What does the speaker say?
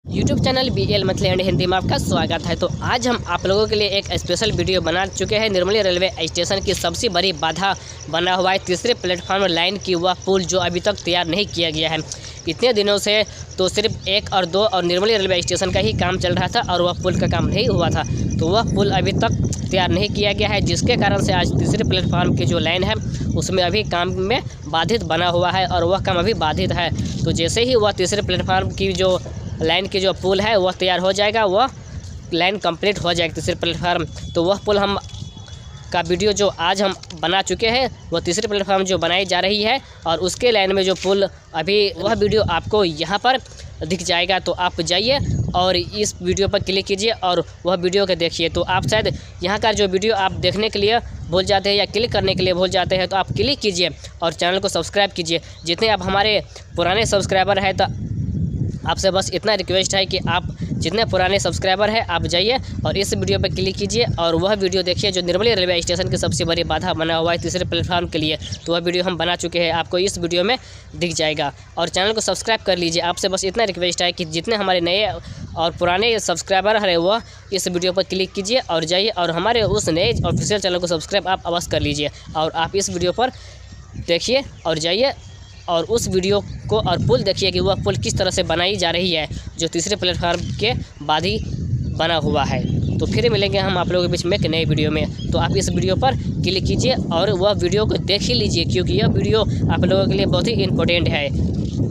YouTube channel BL monthly and Hindi में आपका स्वागत है। तो आज हम आप लोगों के लिए एक स्पेशल वीडियो बना चुके हैं। निर्मली रेलवे स्टेशन की सबसे बड़ी बाधा बना हुआ है तीसरे प्लेटफॉर्म लाइन की वह पुल जो अभी तक तैयार नहीं किया गया है। इतने दिनों से तो सिर्फ 1 और 2 और निर्मली रेलवे स्टेशन का ही काम चल रहा था और वह पुल का काम नहीं हुआ था। तो वह पुल अभी तक तैयार नहीं किया गया है, जिसके कारण से आज तीसरे प्लेटफॉर्म की जो लाइन है उसमें अभी काम में बाधित बना हुआ है और वह काम अभी बाधित है। तो जैसे ही वह तीसरे प्लेटफॉर्म की जो लाइन की जो पुल है वह तैयार हो जाएगा, वह लाइन कंप्लीट हो जाएगी तीसरे प्लेटफार्म। तो वह पुल हम का वीडियो जो आज हम बना चुके हैं वह तीसरे प्लेटफार्म जो बनाई जा रही है और उसके लाइन में जो पुल अभी वह वीडियो आपको यहाँ पर दिख जाएगा। तो आप जाइए और इस वीडियो पर क्लिक कीजिए और वह वीडियो को देखिए। तो आप शायद यहाँ का जो वीडियो आप देखने के लिए भूल जाते हैं या क्लिक करने के लिए भूल जाते हैं, तो आप क्लिक कीजिए और चैनल को सब्सक्राइब कीजिए। जितने आप हमारे पुराने सब्सक्राइबर हैं तो आपसे बस इतना रिक्वेस्ट है कि आप जितने पुराने सब्सक्राइबर हैं आप जाइए और इस वीडियो पर क्लिक कीजिए और वह वीडियो देखिए जो निर्मली रेलवे स्टेशन की सबसे बड़ी बाधा बना हुआ है तीसरे प्लेटफॉर्म के लिए। तो वह वीडियो हम बना चुके हैं, आपको इस वीडियो में दिख जाएगा और चैनल को सब्सक्राइब कर लीजिए। आपसे बस इतना रिक्वेस्ट है कि जितने हमारे नए और पुराने सब्सक्राइबर हैं वह इस वीडियो पर क्लिक कीजिए और जाइए और हमारे उस नए ऑफिशियल चैनल को सब्सक्राइब आप अवश्य कर लीजिए और आप इस वीडियो पर देखिए और जाइए और उस वीडियो को और पुल देखिए कि वह पुल किस तरह से बनाई जा रही है जो तीसरे प्लेटफार्म के बाद ही बना हुआ है। तो फिर मिलेंगे हम आप लोगों के बीच में एक नए वीडियो में। तो आप इस वीडियो पर क्लिक कीजिए और वह वीडियो को देख ही लीजिए, क्योंकि यह वीडियो आप लोगों के लिए बहुत ही इम्पोर्टेंट है।